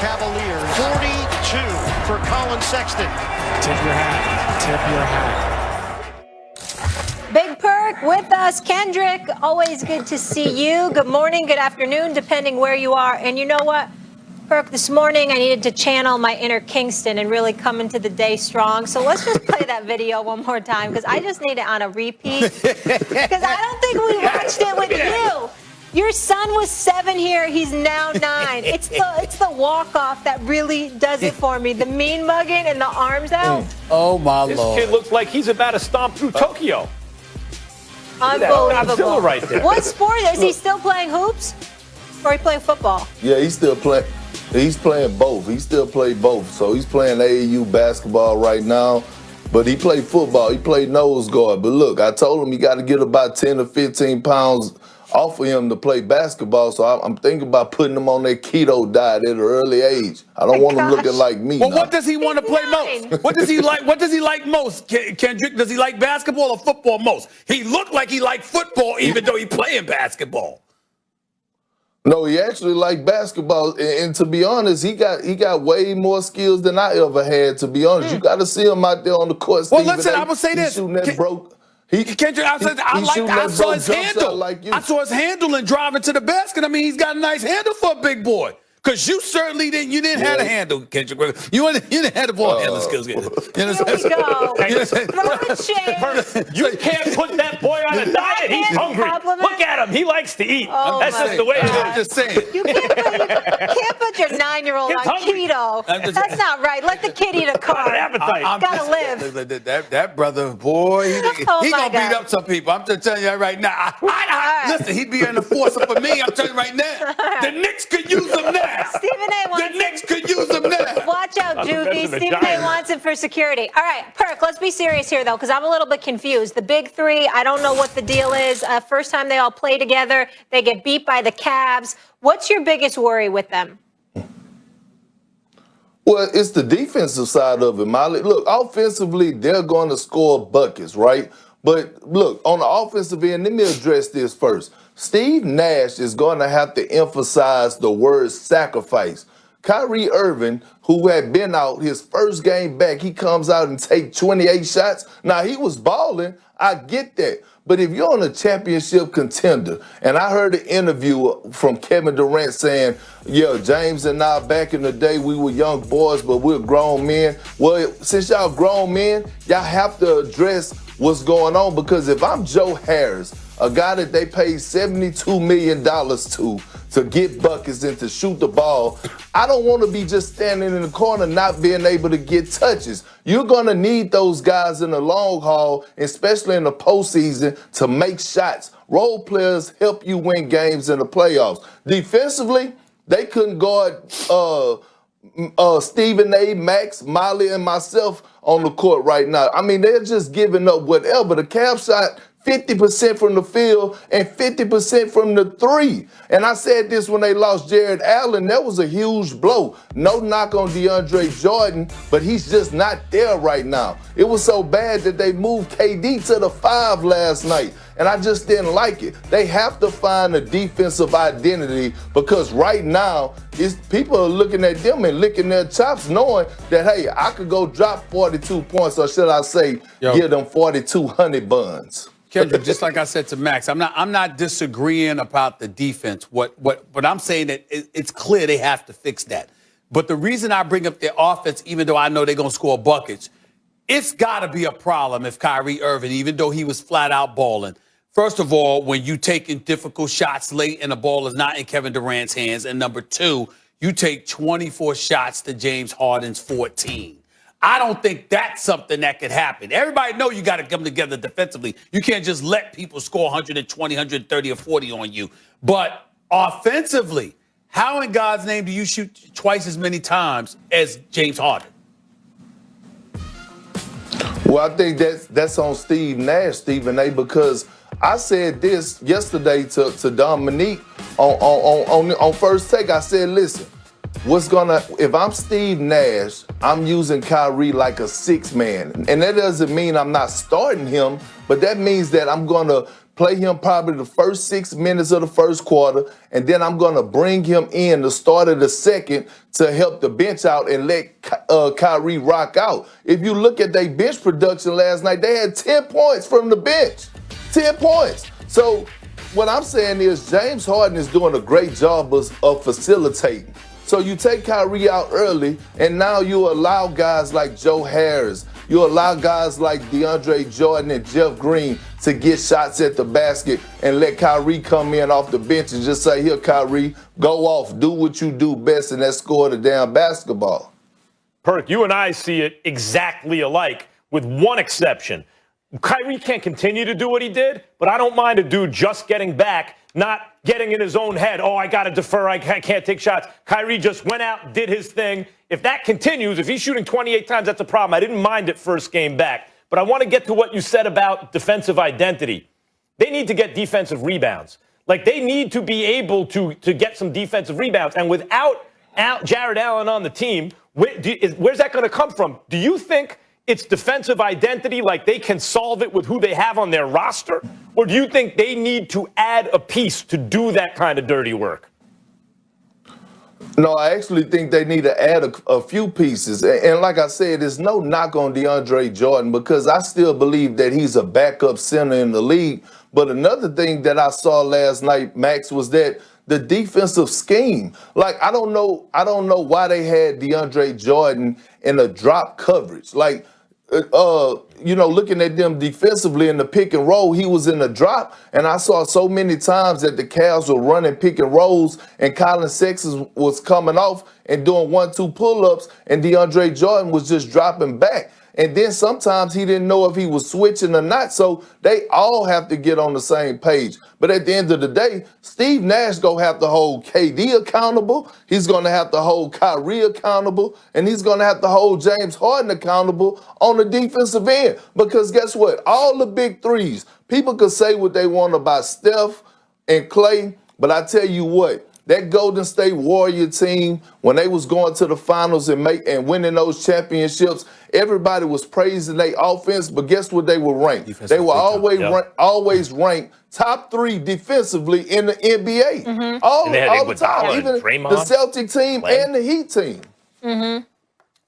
Cavaliers. 42 for Colin Sexton. Tip your hat. Tip your hat. Big Perk with us. Kendrick, always good to see you. Good morning, good afternoon, depending where you are. And you know what, Perk, this morning I needed to channel my inner Kingston and really come into the day strong. So let's just play that video one more time because I just need it on a repeat. Because I don't think we watched it with you. Your son was 7 here. He's now 9. It's the walk-off that really does it for me. The mean mugging and the arms out. Oh, my Lord. This kid looks like he's about to stomp through Tokyo. Unbelievable. Godzilla right there. What sport? Is he still playing hoops? Or he playing football? Yeah, he's still playing. He's playing both. He still plays both. So he's playing AAU basketball right now. But he played football. He played nose guard. But look, I told him you got to get about 10 to 15 pounds off of him to play basketball. So I'm thinking about putting him on that keto diet at an early age. I don't want him looking like me. Well, now. what does he want to play most? What does he like? What does he like most, Kendrick? Does he like basketball or football most? He looked like he liked football even though he playing basketball. No, he actually liked basketball, and to be honest, he got way more skills than I ever had. To be honest, you got to see him out there on the court. Well, listen, I will say this. Kendrick, I saw his handle. Like I saw his handle and driving to the basket. I mean, he's got a nice handle for a big boy. Because you certainly didn't. You didn't have a handle, Kendrick. You didn't have the ball handling skills. You understand? Here we go. Throwing shade. You can't put that boy on a diet. He's hungry. Look at him. He likes to eat. Oh, that's just the way it is. I'm just saying. You can't put your 9-year-old on keto. That's not right. Let the kid eat a carb. Appetite. Gotta live. That brother, boy, he gonna beat up some people. I'm just telling you that right now. Listen, he'd be an enforcer for me. I'm telling you right now. The Knicks could use him now. Stephen A. wants the Knicks could use him now. Watch out, Juvie. Stephen A. wants it for security. All right, Perk, let's be serious here, though, because I'm a little bit confused. The big three, I don't know what the deal is. First time they all play together, they get beat by the Cavs. What's your biggest worry with them? Well, it's the defensive side of it, Molly. Look, offensively, they're going to score buckets, right? But look, on the offensive end, let me address this first. Steve Nash is going to have to emphasize the word sacrifice. Kyrie Irving, who had been out his first game back, he comes out and takes 28 shots. Now, he was balling. I get that. But if you're on a championship contender, and I heard an interview from Kevin Durant saying, yeah, James and I, back in the day, we were young boys, but we're grown men. Well, since y'all grown men, y'all have to address what's going on, because if I'm Joe Harris, a guy that they paid $72 million to get buckets and to shoot the ball, I don't want to be just standing in the corner not being able to get touches. You're going to need those guys in the long haul, especially in the postseason, to make shots. Role players help you win games in the playoffs. Defensively, they couldn't guard Stephen A., Max, Molly, and myself on the court right now. I mean, they're just giving up whatever. The Cavs shot 50% from the field and 50% from the three. And I said this when they lost Jared Allen. That was a huge blow. No knock on DeAndre Jordan, but he's just not there right now. It was so bad that they moved KD to the 5 last night, and I just didn't like it. They have to find a defensive identity, because right now, people are looking at them and licking their chops knowing that, hey, I could go drop 42 points, or should I say, give them 42 honey buns. Kendrick, just like I said to Max, I'm not disagreeing about the defense. What I'm saying that it's clear they have to fix that. But the reason I bring up their offense, even though I know they're gonna score buckets, it's gotta be a problem if Kyrie Irving, even though he was flat out balling. First of all, when you taking difficult shots late and the ball is not in Kevin Durant's hands, and number two, you take 24 shots to James Harden's 14. I don't think that's something that could happen. Everybody know you got to come together defensively. You can't just let people score 120, 130, or 40 on you. But offensively, how in God's name do you shoot twice as many times as James Harden? Well, I think that's on Steve Nash, Stephen A., because I said this yesterday to Dominique on First Take. I said, listen, if I'm Steve Nash, I'm using Kyrie like a 6-man. And that doesn't mean I'm not starting him, but that means that I'm going to play him probably the first 6 minutes of the first quarter, and then I'm going to bring him in the start of the second to help the bench out and let Kyrie rock out. If you look at their bench production last night, they had 10 points from the bench. 10 points. So what I'm saying is James Harden is doing a great job of facilitating. So you take Kyrie out early, and now you allow guys like Joe Harris, you allow guys like DeAndre Jordan and Jeff Green to get shots at the basket and let Kyrie come in off the bench and just say, here, Kyrie, go off, do what you do best, and that's score the damn basketball. Perk, you and I see it exactly alike, with one exception. Kyrie can't continue to do what he did, but I don't mind a dude just getting back, not getting in his own head. Oh, I got to defer. I can't take shots. Kyrie just went out, did his thing. If that continues, if he's shooting 28 times, that's a problem. I didn't mind it first game back. But I want to get to what you said about defensive identity. They need to get defensive rebounds. Like, they need to be able to get some defensive rebounds. And without Jared Allen on the team, where's that going to come from? Do you think it's defensive identity, like they can solve it with who they have on their roster? Or do you think they need to add a piece to do that kind of dirty work? No, I actually think they need to add a few pieces. And like I said, there's no knock on DeAndre Jordan because I still believe that he's a backup center in the league. But another thing that I saw last night, Max, was that the defensive scheme. Like, I don't know why they had DeAndre Jordan in a drop coverage. Like, looking at them defensively in the pick and roll, he was in a drop. And I saw so many times that the Cavs were running pick and rolls and Colin Sexton was coming off and doing 1-2 pull-ups and DeAndre Jordan was just dropping back. And then sometimes he didn't know if he was switching or not. So they all have to get on the same page. But at the end of the day, Steve Nash going to have to hold KD accountable. He's going to have to hold Kyrie accountable. And he's going to have to hold James Harden accountable on the defensive end. Because guess what? All the big threes, people could say what they want about Steph and Klay. But I tell you what, that Golden State Warrior team, when they was going to the finals and winning those championships, everybody was praising their offense, but guess what they were ranked? They were always ranked top 3 defensively in the NBA. Mm-hmm. All the time, even the Celtic team and the Heat team. Mm-hmm.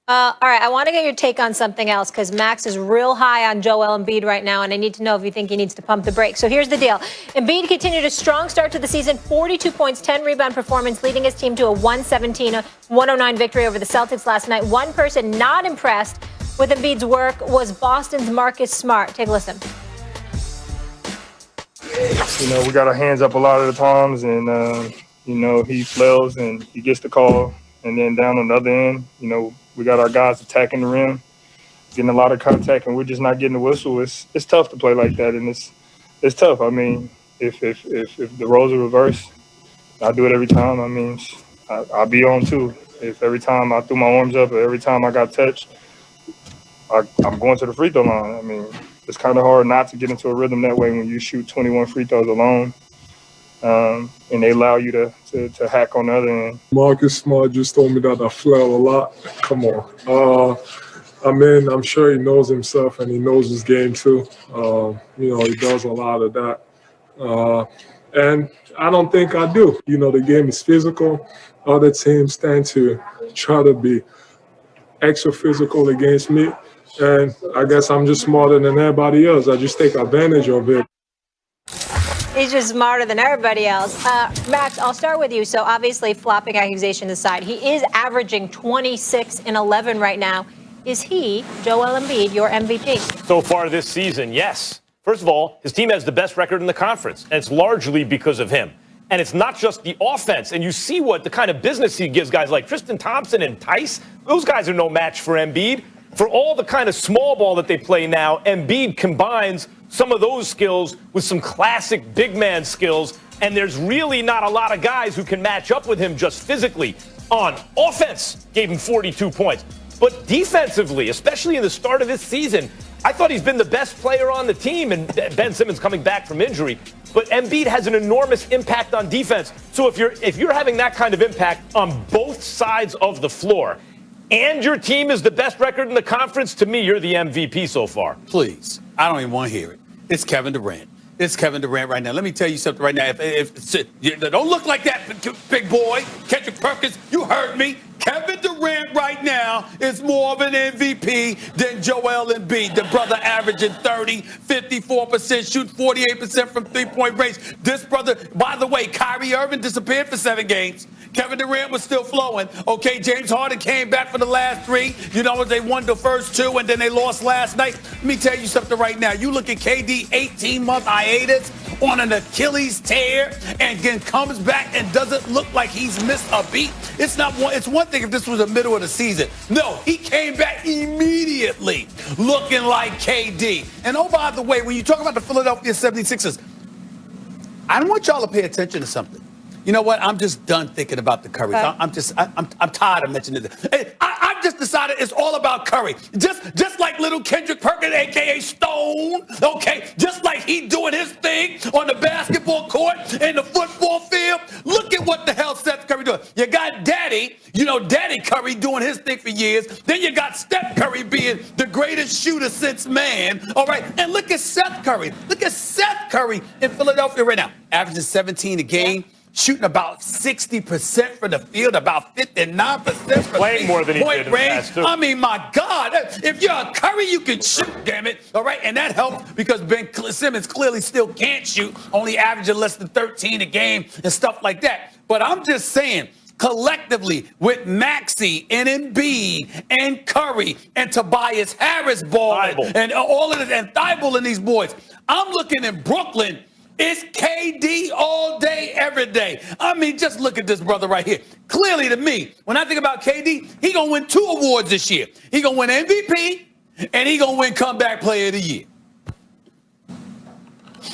All right, I want to get your take on something else because Max is real high on Joel Embiid right now, and I need to know if you think he needs to pump the brakes. So here's the deal. Embiid continued a strong start to the season, 42 points, 10 rebound performance, leading his team to a 117-109 victory over the Celtics last night. One person not impressed with Embiid's work was Boston's Marcus Smart. Take a listen. We got our hands up a lot of the times, and, he flails and he gets the call. And then down on the other end, we got our guys attacking the rim, getting a lot of contact, and we're just not getting the whistle. It's tough to play like that, and it's tough. I mean, if the roles are reversed, I do it every time. I mean, I'll be on too. If every time I threw my arms up or every time I got touched, I'm going to the free throw line. I mean, it's kind of hard not to get into a rhythm that way when you shoot 21 free throws alone. And they allow you to hack on the other end. Marcus Smart just told me that I flail a lot. Come on. I'm sure he knows himself and he knows his game too. He does a lot of that. And I don't think I do. The game is physical. Other teams tend to try to be extra physical against me. And I guess I'm just smarter than everybody else. I just take advantage of it. He's just smarter than everybody else. Max, I'll start with you. So obviously, flopping accusations aside, he is averaging 26 and 11 right now. Is he, Joel Embiid, your MVP? So far this season, yes. First of all, his team has the best record in the conference, and it's largely because of him. And it's not just the offense. And you see what the kind of business he gives guys like Tristan Thompson and Tice. Those guys are no match for Embiid. For all the kind of small ball that they play now, Embiid combines some of those skills with some classic big man skills, and there's really not a lot of guys who can match up with him just physically. On offense, gave him 42 points. But defensively, especially in the start of this season, I thought he's been the best player on the team, and Ben Simmons coming back from injury. But Embiid has an enormous impact on defense. So if you're having that kind of impact on both sides of the floor, and your team is the best record in the conference, to me, you're the MVP so far. Please. I don't even want to hear it. It's Kevin Durant. It's Kevin Durant right now. Let me tell you something right now. Don't look like that, big boy. Kendrick Perkins, you heard me. Kevin Durant right now is more of an MVP than Joel Embiid. The brother averaging 30, 54%, shooting 48% from three-point range. This brother, by the way, Kyrie Irving disappeared for 7 games. Kevin Durant was still flowing. Okay, James Harden came back for the last 3. You know, they won the first 2, and then they lost last night. Let me tell you something right now. You look at KD, 18-month hiatus on an Achilles tear, and then comes back and doesn't look like he's missed a beat. It's one thing if this was the middle of the season. No, he came back immediately looking like KD. And oh, by the way, when you talk about the Philadelphia 76ers, I want y'all to pay attention to something. You know what? I'm just done thinking about the Curry. Okay. I'm tired of mentioning this. I've just decided it's all about Curry. Just like little Kendrick Perkins, a.k.a. Stone, okay? Just like he doing his thing on the basketball court and the football field. Look at what the hell Steph Curry doing. You got Daddy Curry doing his thing for years. Then you got Steph Curry being the greatest shooter since man, all right? And look at Seth Curry. Look at Seth Curry in Philadelphia right now, averaging 17 a game. Yeah. Shooting about 60% from the field, about 59% from playing more than he did in the past, too. I mean, my God, if you're a Curry, you can shoot, damn it. All right, and that helps because Ben Simmons clearly still can't shoot, only averaging less than 13 a game and stuff like that. But I'm just saying, collectively, with Maxey and Embiid and Curry and Tobias Harris balling and all of this, and Thibault and these boys, I'm looking in Brooklyn. It's KD all day, every day. I mean, just look at this brother right here. Clearly to me, when I think about KD, he going to win 2 awards this year. He going to win MVP, and he going to win Comeback Player of the Year.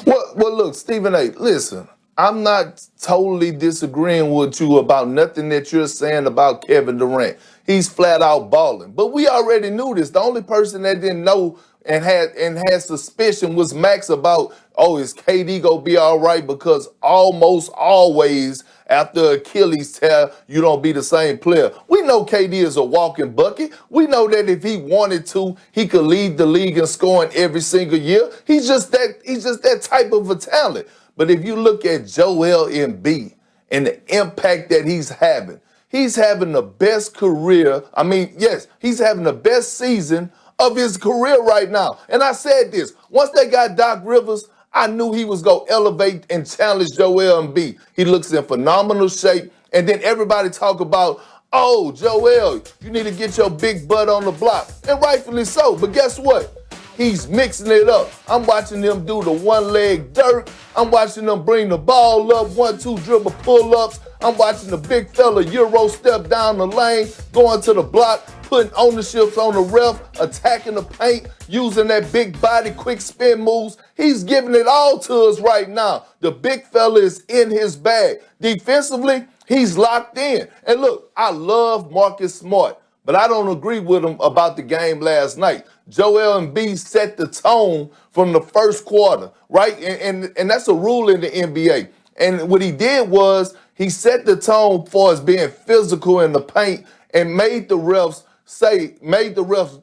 Well, look, Stephen A., listen, I'm not totally disagreeing with you about nothing that you're saying about Kevin Durant. He's flat out balling. But we already knew this. The only person that didn't know and had suspicion was Max about, is KD gonna be all right? Because almost always after Achilles tear, you don't be the same player. We know KD is a walking bucket. We know that if he wanted to, he could lead the league in scoring every single year. He's just that type of a talent. But if you look at Joel Embiid and the impact that he's having the best career. I mean, yes, he's having the best season of his career right now. And I said this, once they got Doc Rivers, I knew he was going to elevate and challenge Joel Embiid. He looks in phenomenal shape. And then everybody talk about, Joel, you need to get your big butt on the block. And rightfully so. But guess what? He's mixing it up. I'm watching them do the one-leg dirt. I'm watching them bring the ball up, 1-2 dribble pull-ups. I'm watching the big fella Euro step down the lane, going to the block, putting ownerships on the ref, attacking the paint, using that big body, quick spin moves. He's giving it all to us right now. The big fella is in his bag. Defensively, he's locked in. And look, I love Marcus Smart, but I don't agree with him about the game last night. Joel Embiid set the tone from the first quarter, right? And that's a rule in the NBA. And what he did was he set the tone for us being physical in the paint and made the refs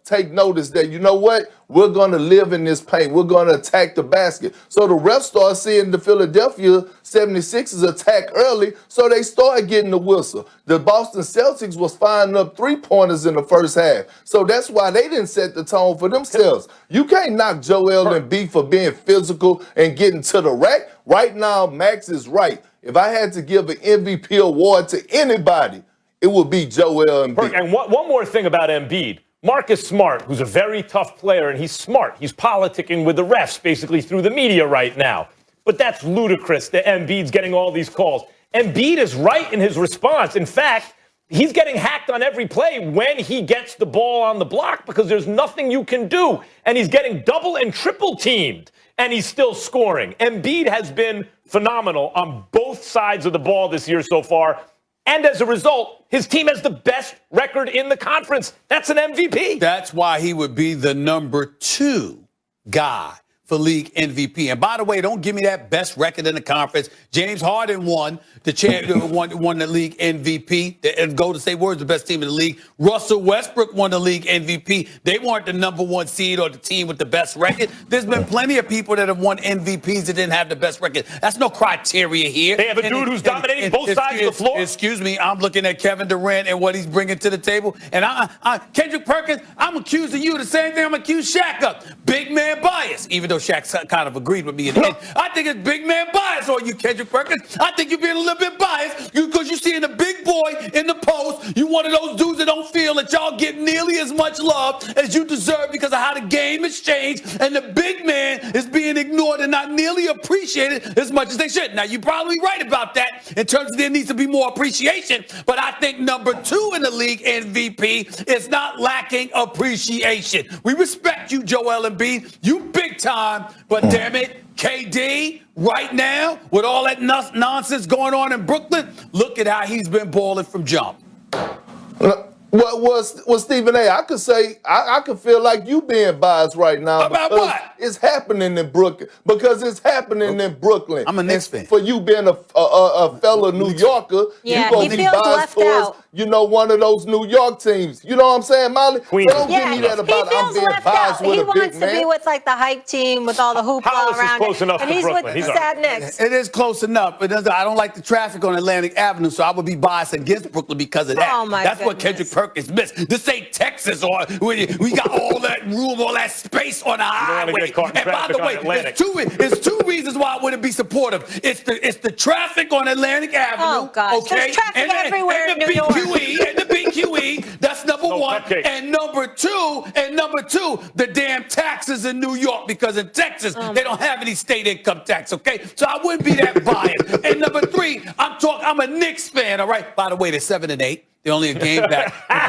take notice that, you know what, we're going to live in this paint. We're going to attack the basket. So the refs start seeing the Philadelphia 76ers attack early, so they started getting the whistle. The Boston Celtics was firing up 3-pointers in the first half. So that's why they didn't set the tone for themselves. You can't knock Joel Embiid for being physical and getting to the rack. Right now, Max is right. If I had to give an MVP award to anybody, it would be Joel Embiid. And one more thing about Embiid. Marcus Smart, who's a very tough player, and he's smart. He's politicking with the refs basically through the media right now. But that's ludicrous that Embiid's getting all these calls. Embiid is right in his response. In fact, he's getting hacked on every play when he gets the ball on the block because there's nothing you can do. And he's getting double and triple teamed, and he's still scoring. Embiid has been phenomenal on both sides of the ball this year so far. And as a result, his team has the best record in the conference. That's an MVP. That's why he would be the number 2 guy for league MVP. And by the way, don't give me that best record in the conference. James Harden won the league MVP. The Golden State Warriors, the best team in the league. Russell Westbrook won the league MVP. They weren't the number one seed or the team with the best record. There's been plenty of people that have won MVPs that didn't have the best record. That's no criteria here. They have a dude who's dominating both sides of the floor. Excuse me, I'm looking at Kevin Durant and what he's bringing to the table. And Kendrick Perkins, I'm accusing you the same thing I'm accusing Shaq of. Big man bias, even though Shaq kind of agreed with me in the end. I think it's big man bias on you, Kendrick Perkins. I think you're being a little bit biased because you're seeing the big boy in the post. You one of those dudes that don't feel that y'all get nearly as much love as you deserve because of how the game has changed. And the big man is being ignored and not nearly appreciated as much as they should. Now, you're probably right about that in terms of there needs to be more appreciation. But I think number 2 in the league MVP is not lacking appreciation. We respect you, Joel Embiid. You big time. But damn it, KD, right now, with all that nonsense going on in Brooklyn, look at how he's been balling from jump. Well, Stephen A., I could say, I could feel like you being biased right now. About what? It's happening in Brooklyn. Because it's happening in Brooklyn. I'm a Knicks fan. For you being a fellow New Yorker, yeah, you're going to be biased towards, one of those New York teams. You know what I'm saying, Molly? Queens. So don't give me that about I'm being biased with a big man. He wants to be with, like, the hype team with all the hoopla around close enough and to he's Brooklyn. with the sad Knicks. It is close enough. But I don't like the traffic on Atlantic Avenue, so I would be biased against Brooklyn because of that. Oh, my That's what goodness. Kendrick Perkins missed. This ain't Texas, or we got all that room, all that space on the highway. And by the way, there's two reasons why I wouldn't be supportive. It's the traffic on Atlantic Avenue. Oh, gosh. Okay? There's traffic everywhere in New York. And the BQE, that's number one. Cupcake. And number two, the damn taxes in New York, because in Texas, they don't have any state income tax, okay? So I wouldn't be that biased. And number 3, I'm a Knicks fan, all right? By the way, they're 7-8. They're only a game back. No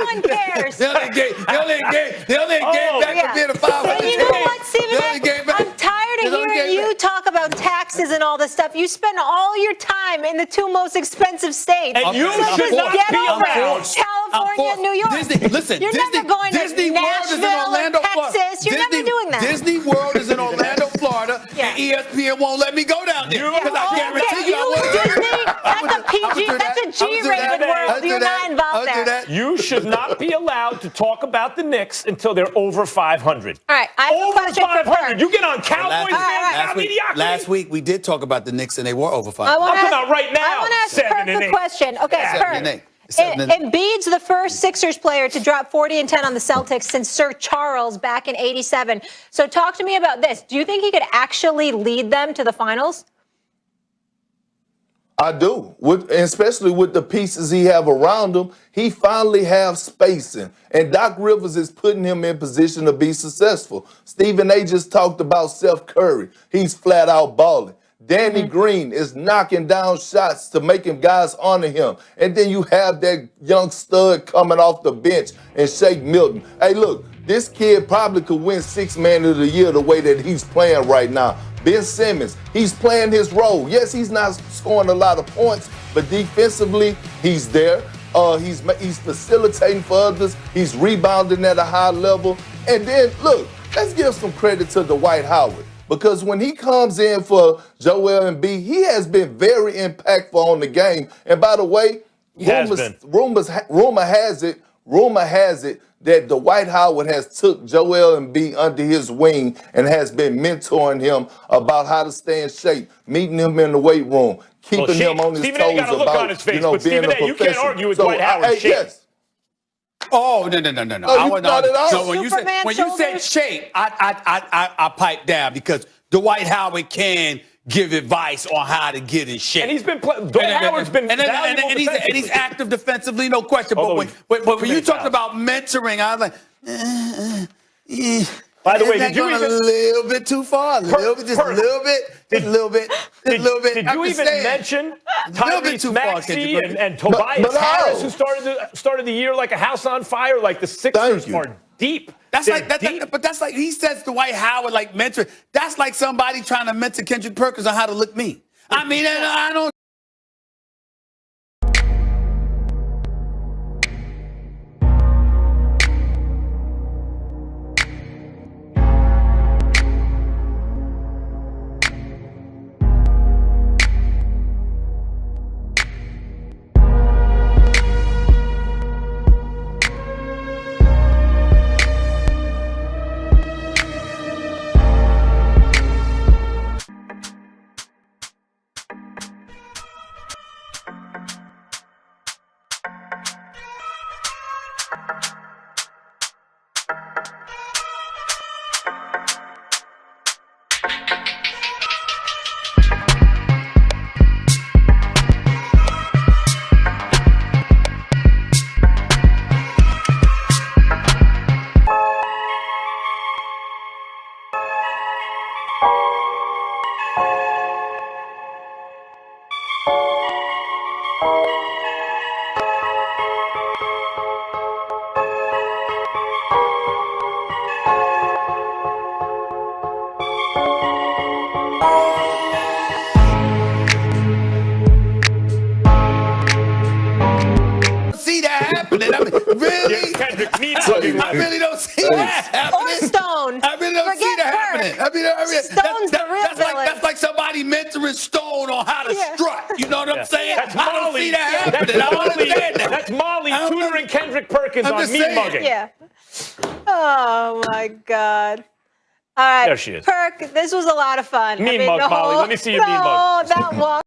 one cares. They're only a game back from being a 500 And you know what, Stephen A., I'm tired of hearing you talk about taxes and all this stuff. You spend all your time in the 2 most expensive states. And you should not get be over allowed. it. California and New York. Listen, You're never going Disney to World is in Nashville Orlando, or Texas. You're never doing that. Disney World is in Orlando, Florida, Yeah. and ESPN won't let me go down there because I guarantee you I with would. Disney, that's a PG, that's a G-rated world. You're not involved there. You should not be allowed to talk about the Knicks until they're over 500. All right, I have a Over question for 500. Perk. You get on Cowboys fans about mediocrity. Last week we did talk about the Knicks and they were over 500. I'm talking about right now. I want to ask 7 Perk and a 8. question. Okay, 7 and 8. Perk. Embiid's the first Sixers player to drop 40 and 10 on the Celtics since Sir Charles back in '87. So talk to me about this. Do you think he could actually lead them to the finals? I do, especially with the pieces he have around him. He finally has spacing, and Doc Rivers is putting him in position to be successful. Stephen A. just talked about Steph Curry. He's flat out balling. Danny Green is knocking down shots to making guys honor him. And then you have that young stud coming off the bench and Shake Milton. Hey, look, this kid probably could win 6th Man of the Year the way that he's playing right now. Ben Simmons, he's playing his role. Yes, he's not scoring a lot of points, but defensively, he's there. He's facilitating for others. He's rebounding at a high level. And then, look, let's give some credit to Dwight Howard. Because when he comes in for Joel Embiid, he has been very impactful on the game. And by the way, rumor has it that Dwight Howard has took Joel Embiid under his wing and has been mentoring him about how to stay in shape, meeting him in the weight room, keeping him on his Stephen toes A. got a look on his face, but being Stephen a A., you can't argue with Dwight Howard's shape. Yes. Oh, no. Oh, you not at all? So when you said shape, I piped down because Dwight Howard can give advice on how to get in shape. And he's been Dwight Howard's been valuable and he's active defensively, no question. But when you talked about mentoring, I was like, by the way, did you even a little bit too far? Just a little bit. Did you even mention Tyrese Maxey and Tobias Harris, who started the year like a house on fire? Like the Sixers are deep. That's like he says Dwight Howard like mentor. That's like somebody trying to mentor Kendrick Perkins on how to look mean. I mean, I don't. See that happening. I mean, really? Kendrick, mean I really don't see that happening. Or Stone. I really don't see that happening. I mean, Stone's the real villain. that's like somebody mentoring Stone on how to strut. You know what I'm saying? That's I don't Molly. see that happening. I don't understand that. That's Molly I don't tutoring Kendrick Perkins I'm on just meat saying. mugging. Yeah. Oh, my God. All right. There she is. Perk, this was a lot of fun. Mean mug, Molly. Let me see your mean mug. No, that was.